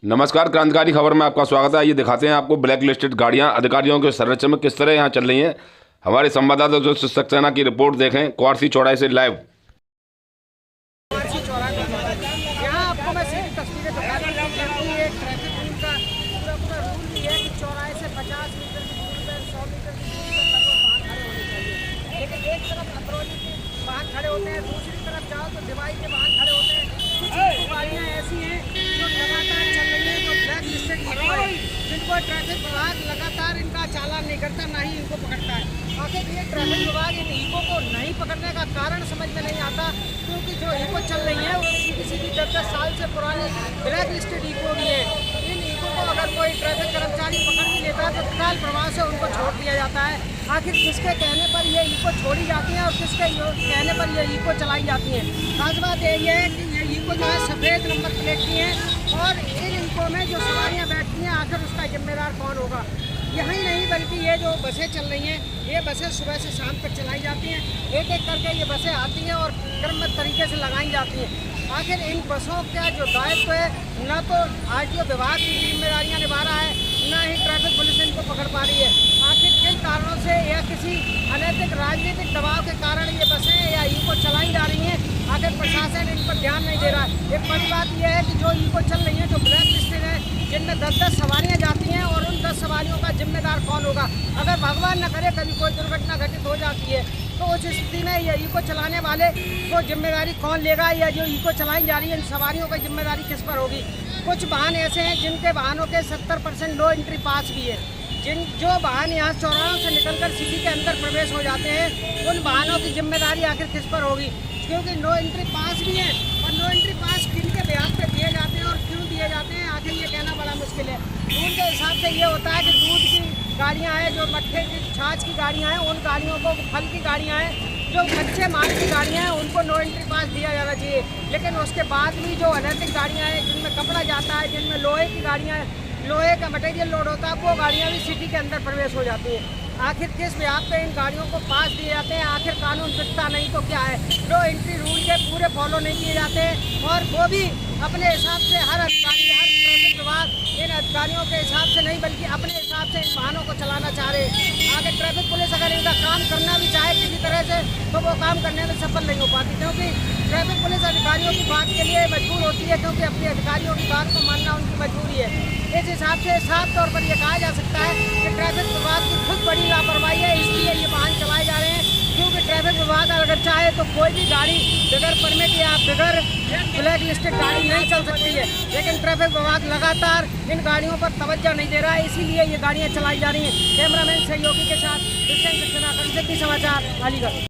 नमस्कार, क्रांतिकारी खबर में आपका स्वागत है। ये दिखाते हैं आपको ब्लैक लिस्टेड गाड़ियां अधिकारियों के संरक्षण में किस तरह यहाँ चल रही हैं। हमारे संवाददाता जो सक्सेना की रिपोर्ट देखें क्वारसी चौड़ाई से लाइव। यहाँ आपको मैं सीधी तस्वीरें दिखा रही हूँ क्योंकि ये ट्रैफिक रूल का पूरा रूल भी है कि चौराहे से 50 मीटर की दूरी पर 100 मीटर की दूरी पर लगभग वाहन खड़े होने चाहिए। लेकिन एक तरफ अप्रोच के वाहन खड़े होते हैं, दूसरी तरफ जाओ तो डिवाइड के वाहन खड़े होते हैं। कुछ गाड़ियाँ ऐसी हैं जो लगातार चल रही हैं, जो ब्लैक लिस्टेड है, जिनको ट्रैफिक विभाग लगातार इनका चालान नहीं करता, ना ही इनको पकड़ता है। आखिर ये ट्रैफिक विभाग इन इको को नहीं पकड़ने का कारण समझ में नहीं आता, क्योंकि जो इको चल रही है वो किसी भी 10-10 साल से पुरानी ब्लैक लिस्टेड इको भी है। इन इको को अगर कोई ट्रैफिक कर्मचारी पकड़ भी लेता है तो तत्काल प्रभाव से उनको छोड़ दिया जाता है। आखिर किसके कहने पर ये इको छोड़ी जाती है और किसके कहने पर ये इको चलाई जाती है? खास बात यही है कि ये इको जो है सफ़ेद नंबर प्लेट की है और इन इको में जो सवारियाँ बैठती हैं आखिर उसका जिम्मेदार कौन होगा? यही नहीं बल्कि ये जो बसें चल रही हैं, ये बसें सुबह से शाम तक चलाई जाती हैं। एक एक करके ये बसें आती हैं और क्रमबद्ध तरीके से लगाई जाती हैं। आखिर इन बसों का जो दायित्व है न तो आरटीओ विभाग की जिम्मेदारियां निभा रहा है, न ही ट्रैफिक पुलिस इनको पकड़ पा रही है। आखिर किन कारणों से या किसी अनैतिक राजनीतिक दबाव के कारण ये बसें या इको चलाई जा रही हैं, आखिर प्रशासन इन पर ध्यान नहीं दे रहा है। एक बड़ी बात यह है कि जो इको चल रही है, जो ब्लैक लिस्टेड है, जिनमें 10-10 सवारियाँ जाती हैं और उन 10 सवारियों का जिम्मेदार कौन होगा? अगर भगवान न करे कभी कोई दुर्घटना घटित हो जाती है तो उस स्थिति में ये इको चलाने वाले को जिम्मेदारी कौन लेगा, या जो इको चलाई जा रही है इन सवारियों की जिम्मेदारी किस पर होगी? कुछ वाहन ऐसे हैं जिनके वाहनों के 70% लो एंट्री पास भी है। जो वाहन यहाँ चौराहों से निकलकर सिटी के अंदर प्रवेश हो जाते हैं, उन वाहनों की जिम्मेदारी आखिर किस पर होगी? क्योंकि नो एंट्री पास भी है और नो एंट्री पास किनके ब्याज पे दिए जाते हैं और क्यों दिए जाते हैं, आखिर ये कहना बड़ा मुश्किल है। रूल के हिसाब से ये होता है कि दूध की गाड़ियाँ हैं, जो मट्ठे की छाछ की गाड़ियाँ हैं, उन गाड़ियों को, फल की गाड़ियाँ हैं, जो कच्चे माल की गाड़ियाँ हैं, उनको नो एंट्री पास दिया जाना चाहिए। लेकिन उसके बाद भी जो अनैतिक गाड़ियाँ हैं, जिनमें कपड़ा जाता है, जिनमें लोहे की गाड़ियाँ हैं, लोहे का मटेरियल लोड होता है, वो गाड़ियाँ भी सिटी के अंदर प्रवेश हो जाती हैं। आखिर किस ब्याज पे इन गाड़ियों को पास दिए जाते हैं? आखिर कानून दिखता नहीं तो क्या है? नो एंट्री रूल के पूरे फॉलो नहीं किए जाते हैं और वो भी अपने हिसाब से हर अधिकारी, हर ट्रैफिक विभाग इन अधिकारियों के हिसाब से नहीं बल्कि अपने हिसाब से इन वाहनों को चलाना चाह रहे हैं। आगे ट्रैफिक पुलिस अगर इनका काम करना भी चाहे किसी तरह से तो वो काम करने में सफल नहीं हो पाती, क्योंकि ट्रैफिक पुलिस अधिकारियों की बात के लिए मजबूर होती है, क्योंकि अपने अधिकारियों की बात को मानना उनकी मजबूरी है। इस हिसाब से साफ तौर पर यह कहा जा सकता है कि ट्रैफिक विभाग की खुद बड़ी लापरवाही है, इसलिए ये वाहन चलाए जा रहे हैं। क्योंकि ट्रैफिक विभाग अगर चाहे तो कोई भी गाड़ी बगैर परमिट या बगैर ब्लैक लिस्टेड गाड़ी नहीं चल सकती है, लेकिन ट्रैफिक विभाग लगातार इन गाड़ियों पर तवज्जो नहीं दे रहा है, इसीलिए ये गाड़ियाँ चलाई जा रही हैं। कैमरामैन सहयोगी के साथ सक्सेना समाचार अलीगढ़।